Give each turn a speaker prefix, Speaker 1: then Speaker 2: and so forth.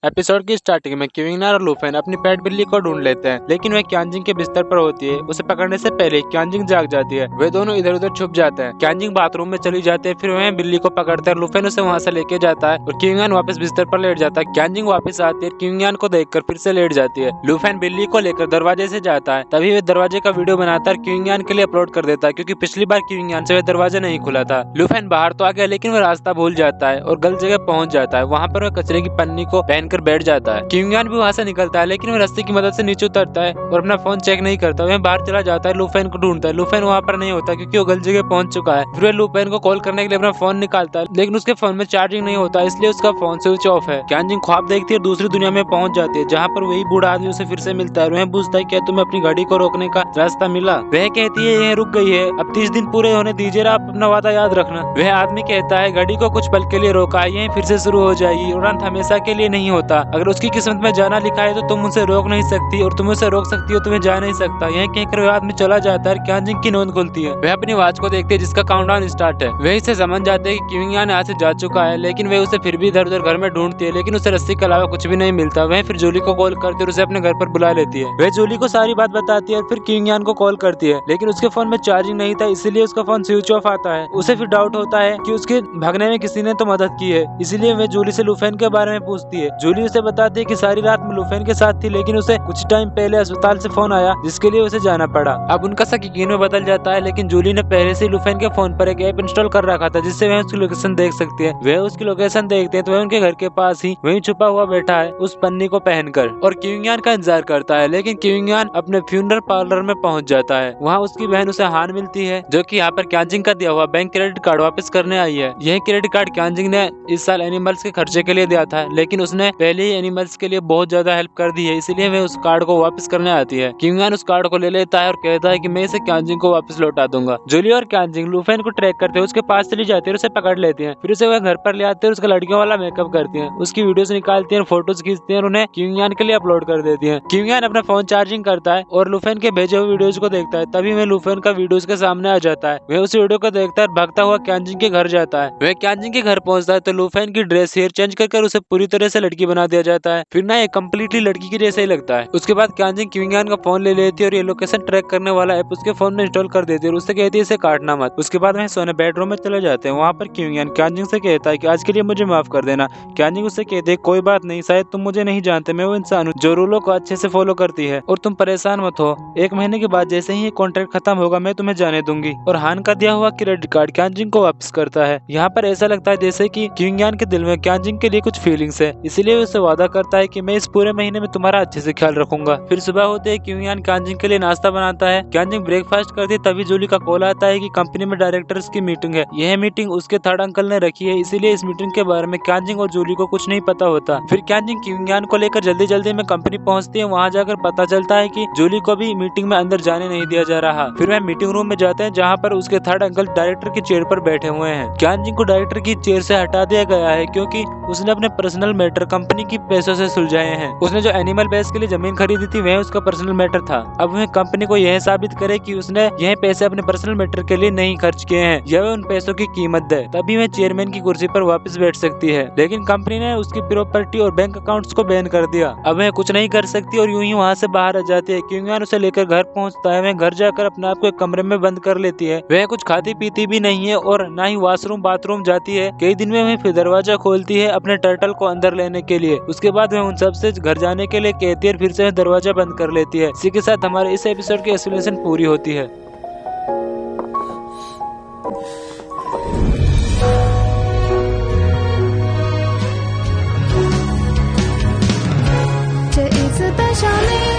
Speaker 1: Episode की starting में क्विंगनार और लूफेन अपनी पेट बिल्ली को ढूंढ लेते हैं, लेकिन वह क्यांजिंग के बिस्तर पर होती है। उसे पकड़ने से पहले क्यांजिंग जाग जाती है। वे दोनों इधर उधर छुप जाते हैं। क्यांजिंग बाथरूम में चली जाती है, फिर वह बिल्ली को पकड़ते हैं। लूफेन उसे वहां से लेके जाता है और क्विंगनार वापस बिस्तर पर लेट जाता है। क्यांजिंग वापस आती है, क्विंगनार को देखकर फिर से लेट जाती है। लूफेन बिल्ली को लेकर दरवाजे से जाता है, तभी वह दरवाजे का वीडियो बनाता है और क्विंगनार के लिए अपलोड कर देता है, क्योंकि पिछली बार क्विंगनार से वह दरवाजा नहीं खुला था। लूफेन बाहर तो आ गया, लेकिन वह रास्ता भूल जाता है और गलत जगह पहुंच जाता है। वहां पर वह कचरे की पन्नी को पहनकर बैठ जाता है। क्विंगनार भी वहां से निकलता है, लेकिन वह रस्सी की मदद से नीचे उतरता है और अपना फोन चेक नहीं करता। वह बाहर चला जाता है, लूफेन को ढूंढता है। लूफेन वहां पर नहीं होता, क्योंकि वो गलत जगह पहुंच चुका है। फिर वह लूफेन को कॉल करने के लिए अपना फोन निकालता है, लेकिन उसके फोन में चार्जिंग नहीं होता, इसलिए उसका फोन स्विच ऑफ है। क्यांजिंग ख्वाब देखती है, दूसरी दुनिया में पहुंच जाती है, जहाँ पर वही बूढ़ा आदमी उसे फिर से मिलता है। वह पूछता है क्या तुम्हें अपनी गाड़ी को रोकने का रास्ता मिला। वह कहती है यह रुक गई है, अब 30 दिन पूरे होने दीजिए, आप अपना वादा याद रखना। वह आदमी कहता है गाड़ी को कुछ पल के लिए रोका, यही फिर से शुरू हो जाएगी। उड़ान हमेशा के लिए नहीं होता, अगर उसकी किस्मत में जाना लिखा है तो तुम उसे रोक नहीं सकती, और तुम उसे रोक सकती हो तुम्हें जा नहीं सकता। यह कहकर वह आदमी चला जाता है। क्यांजिंग की नींद खुलती है। वह अपनी वॉच को देखती है, जिसका काउंटडाउन स्टार्ट है। वह इसे समझ जाते हैं कि क्विंगनार यहाँ से जा चुका है, लेकिन वह उसे फिर भी इधर उधर घर में ढूंढती है, लेकिन उसे रस्सी के अलावा कुछ भी नहीं मिलता। वह फिर जूली को कॉल करती है और उसे अपने घर पर बुला लेती है। वह जूली को सारी बात बताती है और फिर क्विंगनार को कॉल करती है, लेकिन उसके फोन में चार्जिंग नहीं था, इसीलिए उसका फोन स्विच ऑफ आता है। उसे फिर डाउट होता है कि उसके भागने में किसी ने तो मदद की है, इसीलिए वह जूली से लूफेन के बारे में पूछती है। जूली उसे बताती है कि सारी रात में लूफेन के साथ थी, लेकिन उसे कुछ टाइम पहले अस्पताल से फोन आया, जिसके लिए उसे जाना पड़ा। अब उनका शक यकीन में बदल जाता है, लेकिन जूली ने पहले से लूफेन के फोन पर एक ऐप इंस्टॉल कर रखा था, जिससे वह उसकी लोकेशन देख सकती है। वह उसकी लोकेशन देखते हैं तो वह उनके घर के पास ही वहीं छुपा हुआ बैठा है, उस पन्नी को पहनकर, और क्विंगनार का इंतजार करता है। लेकिन क्विंगनार अपने फ्यूनरल पार्लर में पहुंच जाता है। वहाँ उसकी बहन उसे हान मिलती है, जो कि यहाँ पर क्यांजिंग का दिया हुआ बैंक क्रेडिट कार्ड वापस करने आई है। यह क्रेडिट कार्ड क्यांजिंग ने इस साल एनिमल्स के खर्चे के लिए दिया था, लेकिन उसने पहले ही एनिमल्स के लिए बहुत ज्यादा हेल्प कर दी है, इसलिए वह उस कार्ड को वापस करने आती है। क्विंगनार उस कार्ड को ले लेता है और कहता है कि मैं इसे क्यांजिंग को वापस लौटा दूंगा। जूली और क्यांजिंग लूफेन को ट्रैक करते हुए उसके पास चली जाती है और उसे पकड़ लेती है। फिर उसे वह घर पर ले आते हैं और उसका लड़कियों वाला मेकअप करती है, उसकी वीडियोस निकालती है, फोटोज खींचती है और उन्हें क्विंगनार के लिए अपलोड कर देती है। क्विंगनार अपना फोन चार्जिंग करता है और लूफेन के भेजे हुए वीडियोज को देखता है। तभी वह लूफेन का वीडियोज के सामने आ जाता है। वह उस वीडियो को देखता है और भागता हुआ क्यांजिंग के घर जाता है। वह क्यांजिंग के घर पहुंचता है तो लूफेन की ड्रेस हेयर चेंज कर उसे पूरी तरह से लड़की बना दिया जाता है। फिर ना ये कम्प्लीटली लड़की की जैसे ही लगता है। उसके बाद क्यांजिंग क्विंगनार का फोन ले लेती है और ये लोकेशन ट्रैक करने वाला ऐप उसके फोन में इंस्टॉल कर देती है और उससे कहती है इसे काटना मत। उसके बाद वह सोने बेडरूम में चले जाते हैं। वहाँ पर क्विंगनार क्यांजिंग से कहता है कि आज के लिए मुझे माफ कर देना। क्यांजिंग उससे कहती है कोई बात नहीं, शायद तुम मुझे नहीं जानते, मैं वो इंसान हूँ जो रूलों को अच्छे से फॉलो करती है, और तुम परेशान मत हो। 1 महीने के बाद जैसे ही ये कॉन्ट्रैक्ट खत्म होगा मैं तुम्हें जाने दूंगी। और हान का दिया हुआ क्रेडिट कार्ड क्यांजिंग को वापस करता है। यहाँ पर ऐसा लगता है जैसे कि क्विंगनार के दिल में क्यांजिंग के लिए कुछ फीलिंग्स है, इसीलिए उससे वादा करता है कि मैं इस पूरे महीने में तुम्हारा अच्छे से ख्याल रखूंगा। फिर सुबह होते ही क्विंगनार क्यांजिंग के लिए नाश्ता बनाता है। क्यांजिंग ब्रेकफास्ट करती है, तभी जूली का कॉल आता है कि कंपनी में डायरेक्टर्स की मीटिंग है। यह मीटिंग उसके थर्ड अंकल ने रखी है, इसीलिए इस मीटिंग के बारे में क्यांजिंग और जूली को कुछ नहीं पता होता। फिर क्यांजिंग क्विंगनार को लेकर जल्दी जल्दी में कंपनी पहुंचती है। वहां जाकर पता चलता है कि जूली को भी मीटिंग में अंदर जाने नहीं दिया जा रहा। फिर वह मीटिंग रूम में जाते हैं, जहाँ पर उसके थर्ड अंकल डायरेक्टर की चेयर पर बैठे हुए हैं। क्यांजिंग को डायरेक्टर की चेयर से हटा दिया गया है, क्योंकि उसने अपने पर्सनल मैटर कंपनी की पैसों से सुलझाए हैं। उसने जो एनिमल बेस के लिए जमीन खरीदी थी वह उसका पर्सनल मैटर था। अब वह कंपनी को यह साबित करे कि उसने यह पैसे अपने पर्सनल मैटर के लिए नहीं खर्च किए हैं, या वह उन पैसों की कीमत दे, तभी वह चेयरमैन की कुर्सी पर वापस बैठ सकती है। लेकिन कंपनी ने उसकी प्रॉपर्टी और बैंक अकाउंट्स को बैन कर दिया। अब वह कुछ नहीं कर सकती और यूं ही वहाँ से बाहर आ जाती है। क्विंगनार उसे लेकर घर पहुँचता है। वह घर जाकर अपने आप को एक कमरे में बंद कर लेती है। वह कुछ खाती पीती भी नहीं है और ना ही वॉशरूम बाथरूम जाती है। कई दिन में वह फिर दरवाजा खोलती है अपने टर्टल को अंदर लेने के लिए। उसके बाद वह उन सबसे घर जाने के लिए कहती है, फिर से दरवाजा बंद कर लेती है। इसी के साथ हमारे इस एपिसोड की एक्सप्लेनेशन पूरी होती है।
Speaker 2: 这一次戴上你